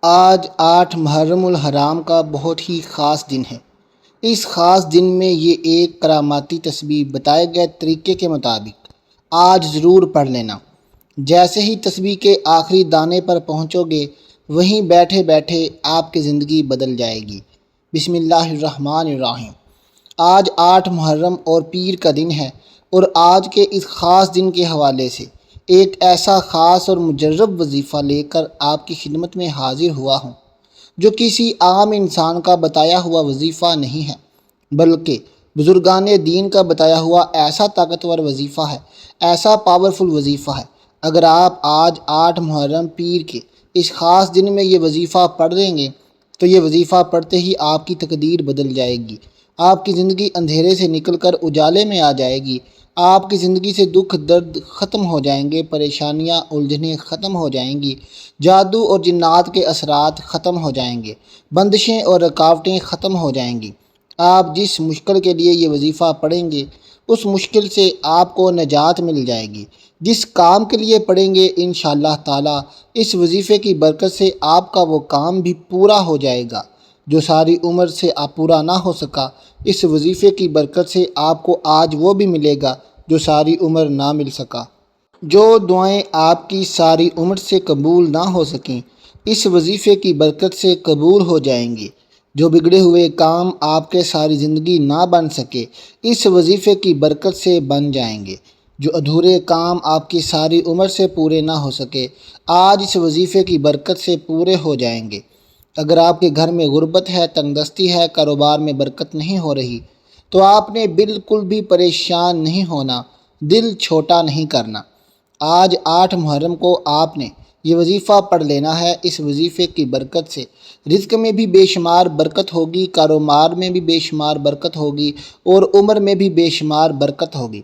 آج 8 محرم الحرام کا بہت ہی خاص دن ہے۔ اس خاص دن میں یہ ایک کراماتی تسبیح بتائے گئے طریقے کے مطابق آج ضرور پڑھ لینا۔ جیسے ہی تسبیح کے آخری دانے پر پہنچو گے وہیں بیٹھے بیٹھے آپ کی زندگی بدل جائے گی۔ بسم اللہ الرحمن الرحیم۔ آج 8 محرم اور پیر کا دن ہے، اور آج کے اس خاص دن کے حوالے سے ایک ایسا خاص اور مجرب وظیفہ لے کر آپ کی خدمت میں حاضر ہوا ہوں، جو کسی عام انسان کا بتایا ہوا وظیفہ نہیں ہے، بلکہ بزرگان دین کا بتایا ہوا ایسا طاقتور وظیفہ ہے، ایسا پاورفل وظیفہ ہے۔ اگر آپ آج 8 محرم پیر کے اس خاص دن میں یہ وظیفہ پڑھ لیں گے تو یہ وظیفہ پڑھتے ہی آپ کی تقدیر بدل جائے گی، آپ کی زندگی اندھیرے سے نکل کر اجالے میں آ جائے گی، آپ کی زندگی سے دکھ درد ختم ہو جائیں گے، پریشانیاں الجھنیں ختم ہو جائیں گی، جادو اور جنات کے اثرات ختم ہو جائیں گے، بندشیں اور رکاوٹیں ختم ہو جائیں گی۔ آپ جس مشکل کے لیے یہ وظیفہ پڑھیں گے اس مشکل سے آپ کو نجات مل جائے گی۔ جس کام کے لیے پڑھیں گے انشاءاللہ تعالی اس وظیفے کی برکت سے آپ کا وہ کام بھی پورا ہو جائے گا جو ساری عمر سے آپ پورا نہ ہو سکا۔ اس وظیفے کی برکت سے آپ کو آج وہ بھی ملے گا جو ساری عمر نہ مل سکا۔ جو دعائیں آپ کی ساری عمر سے قبول نہ ہو سکیں اس وظیفے کی برکت سے قبول ہو جائیں گی۔ جو بگڑے ہوئے کام آپ کے ساری زندگی نہ بن سکے اس وظیفے کی برکت سے بن جائیں گے۔ جو ادھورے کام آپ کی ساری عمر سے پورے نہ ہو سکے آج اس وظیفے کی برکت سے پورے ہو جائیں گے۔ اگر آپ کے گھر میں غربت ہے، تنگ دستی ہے، کاروبار میں برکت نہیں ہو رہی تو آپ نے بالکل بھی پریشان نہیں ہونا، دل چھوٹا نہیں کرنا۔ آج 8 محرم کو آپ نے یہ وظیفہ پڑھ لینا ہے۔ اس وظیفے کی برکت سے رزق میں بھی بے شمار برکت ہوگی، کاروبار میں بھی بے شمار برکت ہوگی، اور عمر میں بھی بے شمار برکت ہوگی۔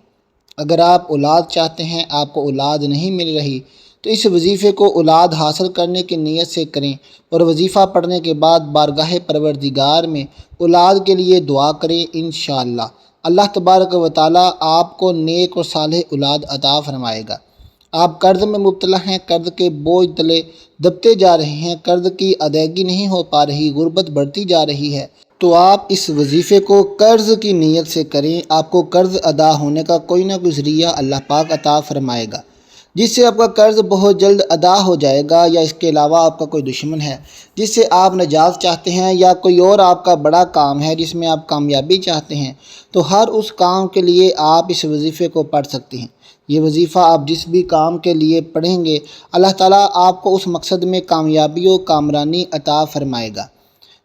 اگر آپ اولاد چاہتے ہیں، آپ کو اولاد نہیں مل رہی، تو اس وظیفے کو اولاد حاصل کرنے کی نیت سے کریں، اور وظیفہ پڑھنے کے بعد بارگاہ پروردگار میں اولاد کے لیے دعا کریں۔ انشاءاللہ اللہ تبارک و تعالی آپ کو نیک اور صالح اولاد عطا فرمائے گا۔ آپ قرض میں مبتلا ہیں، قرض کے بوجھ تلے دبتے جا رہے ہیں، قرض کی ادائیگی نہیں ہو پا رہی، غربت بڑھتی جا رہی ہے، تو آپ اس وظیفے کو قرض کی نیت سے کریں۔ آپ کو قرض ادا ہونے کا کوئی نہ کوئی ذریعہ اللہ پاک عطا فرمائے گا، جس سے آپ کا قرض بہت جلد ادا ہو جائے گا۔ یا اس کے علاوہ آپ کا کوئی دشمن ہے جس سے آپ نجات چاہتے ہیں، یا کوئی اور آپ کا بڑا کام ہے جس میں آپ کامیابی چاہتے ہیں، تو ہر اس کام کے لیے آپ اس وظیفے کو پڑھ سکتے ہیں۔ یہ وظیفہ آپ جس بھی کام کے لیے پڑھیں گے اللہ تعالیٰ آپ کو اس مقصد میں کامیابی و کامرانی عطا فرمائے گا۔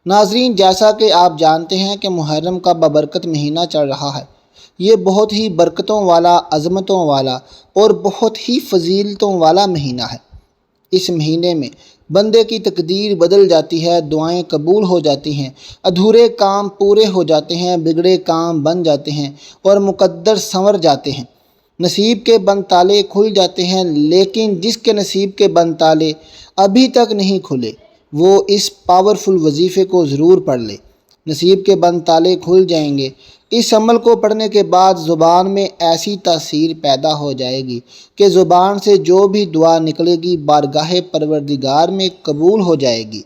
ناظرین، جیسا کہ آپ جانتے ہیں کہ محرم کا بابرکت مہینہ چل رہا ہے۔ یہ بہت ہی برکتوں والا، عظمتوں والا اور بہت ہی فضیلتوں والا مہینہ ہے۔ اس مہینے میں بندے کی تقدیر بدل جاتی ہے، دعائیں قبول ہو جاتی ہیں، ادھورے کام پورے ہو جاتے ہیں، بگڑے کام بن جاتے ہیں، اور مقدر سنور جاتے ہیں۔ نصیب کے بند تالے کھل جاتے ہیں، لیکن جس کے نصیب کے بند تالے ابھی تک نہیں کھلے وہ اس پاورفل وظیفے کو ضرور پڑھ لے۔ نصیب کے بند تالے کھل جائیں گے۔ اس عمل کو پڑھنے کے بعد زبان میں ایسی تاثیر پیدا ہو جائے گی کہ زبان سے جو بھی دعا نکلے گی بارگاہ پروردگار میں قبول ہو جائے گی۔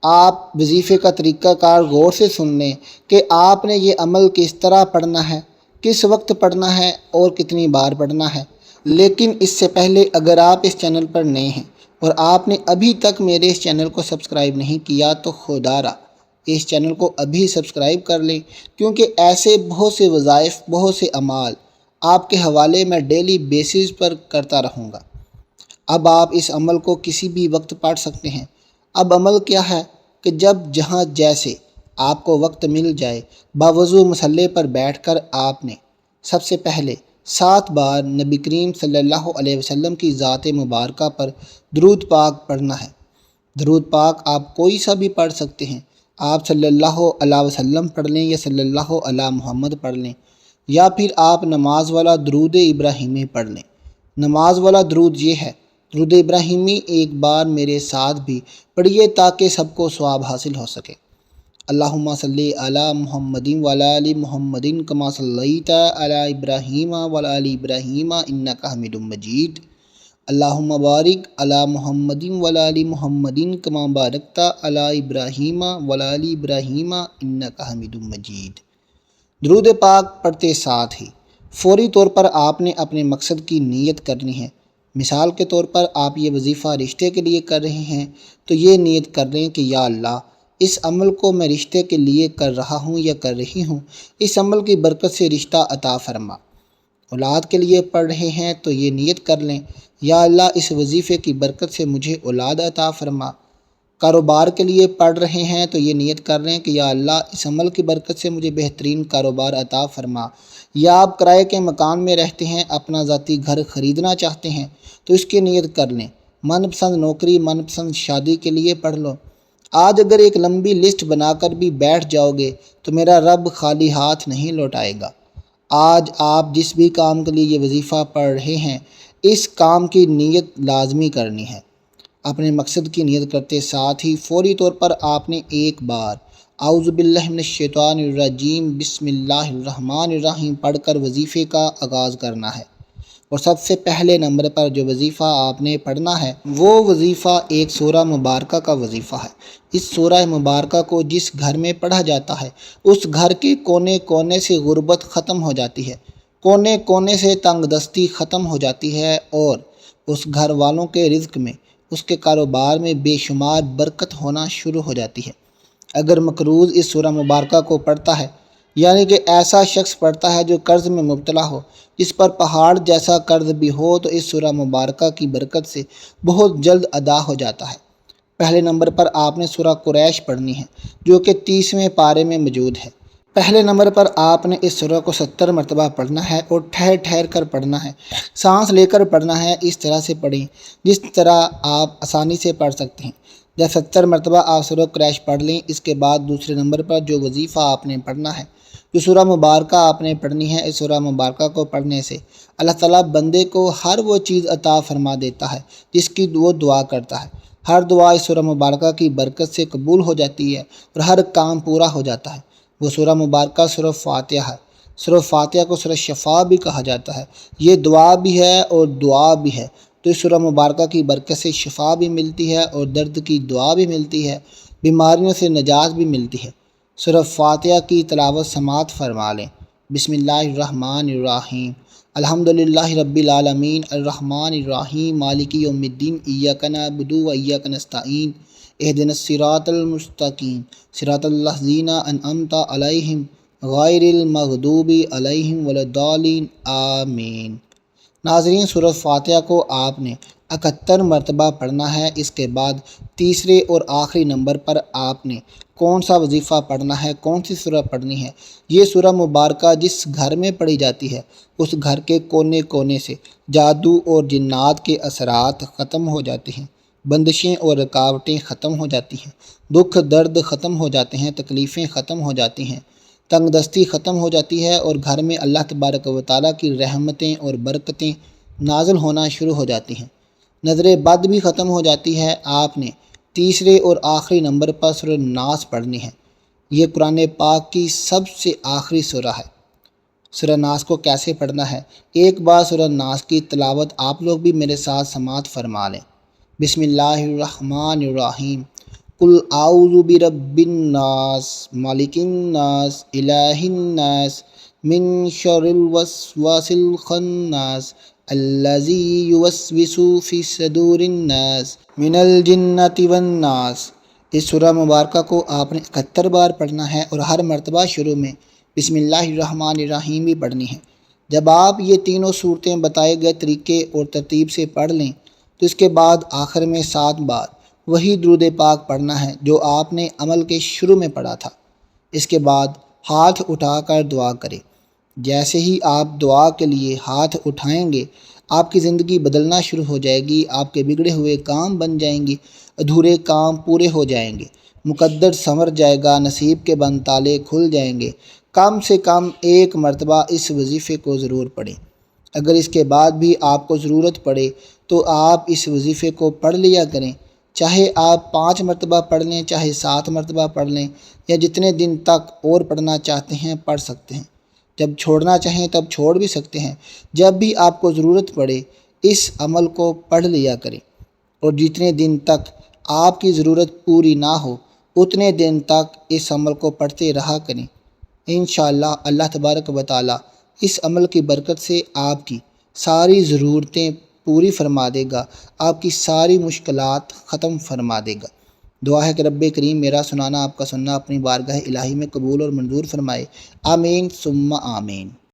آپ وظیفے کا طریقہ کار غور سے سن لیں کہ آپ نے یہ عمل کس طرح پڑھنا ہے، کس وقت پڑھنا ہے اور کتنی بار پڑھنا ہے۔ لیکن اس سے پہلے اگر آپ اس چینل پر نئے ہیں اور آپ نے ابھی تک میرے اس چینل کو سبسکرائب نہیں کیا تو خودارا اس چینل کو ابھی سبسکرائب کر لیں، کیونکہ ایسے بہت سے وظائف، بہت سے اعمال آپ کے حوالے میں ڈیلی بیسز پر کرتا رہوں گا۔ اب آپ اس عمل کو کسی بھی وقت پڑھ سکتے ہیں۔ اب عمل کیا ہے کہ جب جہاں جیسے آپ کو وقت مل جائے باوضو مصلی پر بیٹھ کر آپ نے سب سے پہلے 7 بار نبی کریم صلی اللہ علیہ وسلم کی ذات مبارکہ پر درود پاک پڑھنا ہے۔ درود پاک آپ کوئی سا بھی پڑھ سکتے ہیں۔ آپ صلی اللہ علیہ وسلم پڑھ لیں یا صلی اللہ علی محمد پڑھ لیں، یا پھر آپ نماز والا درود ابراہیمی پڑھ لیں۔ نماز والا درود یہ ہے، درود ابراہیمی ایک بار میرے ساتھ بھی پڑھیے تاکہ سب کو ثواب حاصل ہو سکے۔ اللہم صلی علی محمد وعلی آل محمد کما صلیت علی ابراہیم وعلی آل ابراہیم انک حمید مجید۔ اللہم بارک علی محمد وعلی آل محمد کما بارکت علی ابراہیم وعلی آل ابراہیم انک حمید مجید۔ درود پاک پڑھتے ساتھ ہی فوری طور پر آپ نے اپنے مقصد کی نیت کرنی ہے۔ مثال کے طور پر آپ یہ وظیفہ رشتے کے لیے کر رہے ہیں تو یہ نیت کر لیں کہ یا اللہ اس عمل کو میں رشتے کے لیے کر رہا ہوں یا کر رہی ہوں، اس عمل کی برکت سے رشتہ عطا فرما۔ اولاد کے لیے پڑھ رہے ہیں تو یہ نیت کر لیں یا اللہ اس وظیفے کی برکت سے مجھے اولاد عطا فرما۔ کاروبار کے لیے پڑھ رہے ہیں تو یہ نیت کر لیں کہ یا اللہ اس عمل کی برکت سے مجھے بہترین کاروبار عطا فرما۔ یا آپ کرائے کے مکان میں رہتے ہیں، اپنا ذاتی گھر خریدنا چاہتے ہیں تو اس کی نیت کر لیں۔ من پسند نوکری، من پسند شادی کے لیے پڑھ لو۔ آج اگر ایک لمبی لسٹ بنا کر بھی بیٹھ جاؤ گے تو میرا رب خالی ہاتھ نہیں لوٹائے گا۔ آج آپ جس بھی کام کے لیے یہ وظیفہ پڑھ رہے ہیں، اس کام کی نیت لازمی کرنی ہے۔ اپنے مقصد کی نیت کرتے ساتھ ہی فوری طور پر آپ نے ایک بار اعوذ باللہ من الشیطان الرجیم بسم اللہ الرحمن الرحیم پڑھ کر وظیفے کا آغاز کرنا ہے۔ اور سب سے پہلے نمبر پر جو وظیفہ آپ نے پڑھنا ہے وہ وظیفہ ایک سورہ مبارکہ کا وظیفہ ہے۔ اس سورہ مبارکہ کو جس گھر میں پڑھا جاتا ہے اس گھر کے کونے کونے سے غربت ختم ہو جاتی ہے، کونے کونے سے تنگ دستی ختم ہو جاتی ہے اور اس گھر والوں کے رزق میں، اس کے کاروبار میں بے شمار برکت ہونا شروع ہو جاتی ہے۔ اگر مقروض اس سورہ مبارکہ کو پڑھتا ہے، یعنی کہ ایسا شخص پڑھتا ہے جو قرض میں مبتلا ہو، جس پر پہاڑ جیسا قرض بھی ہو، تو اس سورہ مبارکہ کی برکت سے بہت جلد ادا ہو جاتا ہے۔ پہلے نمبر پر آپ نے سورہ قریش پڑھنی ہے جو کہ 30ویں پارے میں موجود ہے۔ پہلے نمبر پر آپ نے اس سورہ کو 70 مرتبہ پڑھنا ہے اور ٹھہر ٹھہر کر پڑھنا ہے، سانس لے کر پڑھنا ہے۔ اس طرح سے پڑھیں جس طرح آپ آسانی سے پڑھ سکتے ہیں۔ جب 70 مرتبہ آپ سورہ قریش پڑھ لیں، اس کے بعد دوسرے نمبر پر جو وظیفہ آپ نے پڑھنا ہے، جو سورہ مبارکہ آپ نے پڑھنی ہے، اس سورہ مبارکہ کو پڑھنے سے اللہ تعالیٰ بندے کو ہر وہ چیز عطا فرما دیتا ہے جس کی وہ دعا کرتا ہے۔ ہر دعا اس سورہ مبارکہ کی برکت سے قبول ہو جاتی ہے اور ہر کام پورا ہو جاتا ہے۔ وہ سورہ مبارکہ سورہ فاتحہ ہے۔ سورہ فاتحہ کو سورہ شفا بھی کہا جاتا ہے۔ یہ دعا بھی ہے اور دعا بھی ہے، تو اس سورہ مبارکہ کی برکت سے شفا بھی ملتی ہے اور درد کی دعا بھی ملتی ہے، بیماریوں سے نجات بھی ملتی ہے۔ سورہ فاتحہ کی تلاوت سماعت فرما لیں۔ بسم اللہ الرحمن الرحیم، الحمدللہ رب العالمین الرحمن الرحیم مالک یوم الدین ایاک نعبد و ایاک نستعین اہدنا الصراط المستقیم صراط الذین انعمت علیہم غیر المغضوب علیہم ولا الضالین آمین۔ ناظرین، سورہ فاتحہ کو آپ نے 71 مرتبہ پڑھنا ہے۔ اس کے بعد تیسرے اور آخری نمبر پر آپ نے کون سا وظیفہ پڑھنا ہے، کون سی سورہ پڑھنی ہے؟ یہ سورہ مبارکہ جس گھر میں پڑھی جاتی ہے اس گھر کے کونے کونے سے جادو اور جنات کے اثرات ختم ہو جاتے ہیں، بندشیں اور رکاوٹیں ختم ہو جاتی ہیں، دکھ درد ختم ہو جاتے ہیں، تکلیفیں ختم ہو جاتی ہیں، تنگ دستی ختم ہو جاتی ہے اور گھر میں اللہ تبارک و تعالیٰ کی رحمتیں اور برکتیں نازل ہونا شروع ہو جاتی ہیں، نظر بد بھی ختم ہو جاتی ہے۔ آپ نے تیسرے اور آخری نمبر پر سورہ ناس پڑھنی ہے۔ یہ قرآن پاک کی سب سے آخری سورہ ہے۔ سورہ ناس کو کیسے پڑھنا ہے؟ ایک بار سورہ ناس کی تلاوت آپ لوگ بھی میرے ساتھ سماعت فرما لیں۔ بسم اللہ الرحمن الرحیم، قل اعوذ برب الناس مالک الناس الہ الناس من شر الوسواس الخناس الذی یوسوس فی صدور الناس من الجنۃ والناس۔ اس سورہ مبارکہ کو آپ نے 71 بار پڑھنا ہے اور ہر مرتبہ شروع میں بسم اللہ الرحمن الرحیم بھی پڑھنی ہے۔ جب آپ یہ تینوں صورتیں بتائے گئے طریقے اور ترتیب سے پڑھ لیں تو اس کے بعد آخر میں 7 بار وہی درود پاک پڑھنا ہے جو آپ نے عمل کے شروع میں پڑھا تھا۔ اس کے بعد ہاتھ اٹھا کر دعا کریں۔ جیسے ہی آپ دعا کے لیے ہاتھ اٹھائیں گے آپ کی زندگی بدلنا شروع ہو جائے گی، آپ کے بگڑے ہوئے کام بن جائیں گے، ادھورے کام پورے ہو جائیں گے، مقدر سنور جائے گا، نصیب کے بند تالے کھل جائیں گے۔ کم سے کم ایک مرتبہ اس وظیفے کو ضرور پڑھیں۔ اگر اس کے بعد بھی آپ کو ضرورت پڑے تو آپ اس وظیفے کو پڑھ لیا کریں، چاہے آپ 5 مرتبہ پڑھ لیں، چاہے 7 مرتبہ پڑھ لیں، یا جتنے دن تک اور پڑھنا چاہتے ہیں پڑھ سکتے ہیں۔ جب چھوڑنا چاہیں تب چھوڑ بھی سکتے ہیں۔ جب بھی آپ کو ضرورت پڑے اس عمل کو پڑھ لیا کریں، اور جتنے دن تک آپ کی ضرورت پوری نہ ہو اتنے دن تک اس عمل کو پڑھتے رہا کریں۔ انشاءاللہ اللہ تبارک و تعالیٰ اس عمل کی برکت سے آپ کی ساری ضرورتیں پوری فرما دے گا، آپ کی ساری مشکلات ختم فرما دے گا۔ دعا ہے کہ رب کریم میرا سنانا آپ کا سننا اپنی بارگاہ الہی میں قبول اور منظور فرمائے۔ آمین ثم آمین۔